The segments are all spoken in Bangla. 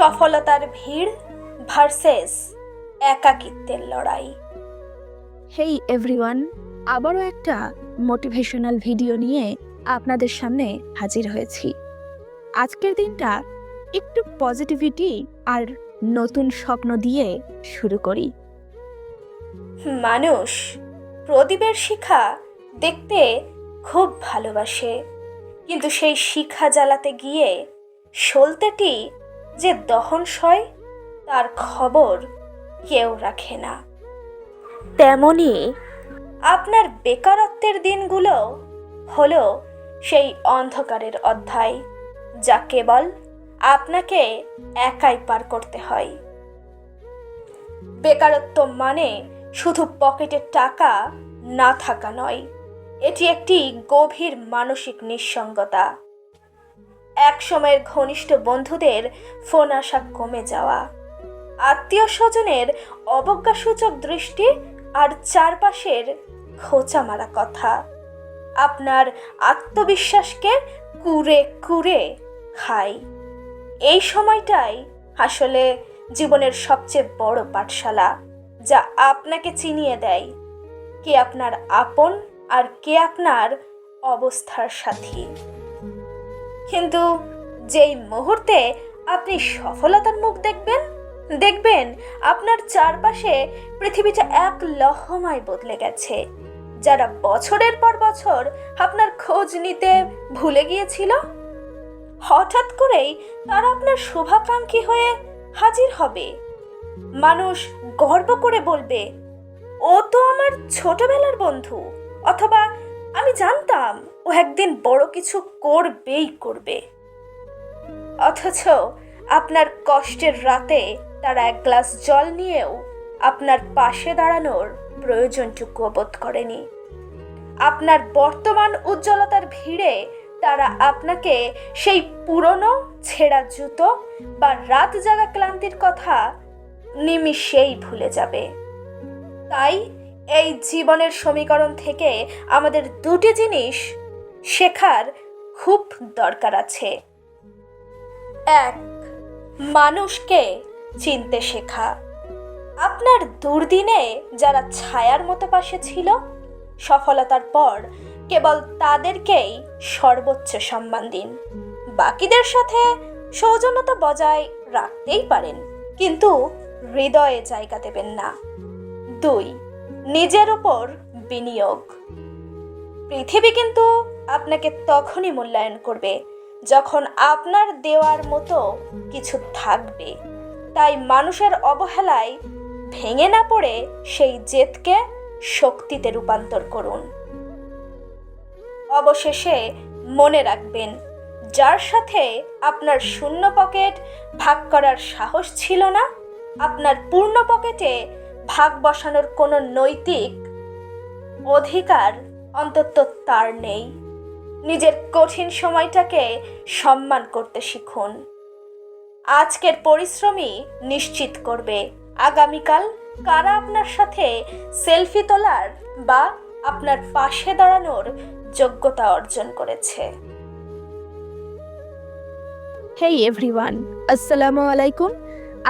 সফলতার ভিড় ভার্সেস একাকিত্বের লড়াই। হেই এভরিওয়ান, আবারও একটা মোটিভেশনাল ভিডিও নিয়ে আপনাদের সামনে হাজির হয়েছি। আজকের দিনটা একটু পজিটিভিটি আর নতুন স্বপ্ন দিয়ে শুরু করি। মানুষ প্রদীপের শিখা দেখতে খুব ভালোবাসে, কিন্তু সেই শিখা জ্বালাতে গিয়ে সলতেটি যে দহনসয় তার খবর কেউ রাখে না। তেমনি আপনার বেকারত্বের দিনগুলো হলো সেই অন্ধকারের অধ্যায়, যা কেবল আপনাকে একাই পার করতে হয়। বেকারত্ব মানে শুধু পকেটে টাকা না থাকা নয়, এটি একটি গভীর মানসিক নিঃসঙ্গতা। এক সময়ের ঘনিষ্ঠ বন্ধুদের ফোন আসা কমে যাওয়া, আত্মীয় স্বজনের অবজ্ঞাসূচক দৃষ্টি আর চারপাশের খোঁচা মারা কথা আপনার আত্মবিশ্বাসকে কুরে কুরে খায়। এই সময়টাই আসলে জীবনের সবচেয়ে বড় পাঠশালা, যা আপনাকে চিনিয়ে দেয় কে আপনার আপন আর কে আপনার অবস্থার সাথী। কিন্তু যেই মুহূর্তে আপনি সফলতার মুখ দেখবেন আপনার চারপাশে পৃথিবীটা এক লহমায় বদলে গেছে। যারা বছরের পর বছর আপনার খোঁজ নিতে ভুলে গিয়েছিল, হঠাৎ করেই তারা আপনার শুভাকাঙ্ক্ষী হয়ে হাজির হবে। মানুষ গর্ব করে বলবে, ও তো আমার ছোটবেলার বন্ধু, অথবা আমি জানতাম ও একদিন বড় কিছু করবেই করবে। অথচ আপনার কষ্টের রাতে তারা এক গ্লাস জল নিয়েও আপনার পাশে দাঁড়ানোর প্রয়োজনটুকু বোধ করেনি। আপনার বর্তমান উজ্জ্বলতার ভিড়ে তারা আপনাকে সেই পুরনো ছেঁড়া জুতো বা রাত জাগা ক্লান্তির কথা নিমিষেই ভুলে যাবে। তাই এই জীবনের সমীকরণ থেকে আমাদের দুটি জিনিস শেখার খুব দরকার আছে। এক, মানুষকে চিনতে শেখা। আপনার দুর্দিনে যারা ছায়ার মতো পাশে ছিল, সফলতার পর কেবল তাদেরকেই সর্বোচ্চ সম্মান দিন। বাকিদের সাথে সৌজন্যতা বজায় রাখতেই পারেন, কিন্তু হৃদয়ে জায়গা দেবেন না। 2, নিজের উপর বিনিয়োগ। পৃথিবী কিন্তু আপনাকে তখনই মূল্যায়ন করবে যখন আপনার দেওয়ার মতো কিছু থাকবে। তাই মানুষের অবহেলায় ভেঙে না পড়ে সেই জেদকে শক্তিতে রূপান্তর করুন। অবশেষে মনে রাখবেন, যার সাথে আপনার শূন্য পকেট ভাগ করার সাহস ছিল না, আপনার পূর্ণ পকেটে ভাগ বসানোর কোনো নৈতিক অধিকার অন্তত তার নেই। নিজের কঠিন সময়টাকে সম্মান করতে শিখুন। আজকের পরিশ্রমই নিশ্চিত করবে আগামীকাল কারা আপনার সাথে সেলফি তোলার বা আপনার পাশে দাঁড়ানোর যোগ্যতা অর্জন করেছে। হেই এভরিওয়ান, আসসালামু আলাইকুম।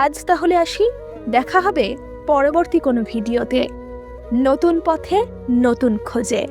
আজ তাহলে আসি, দেখা হবে পরবর্তী কোনো ভিডিওতে, নতুন পথে নতুন খোঁজে।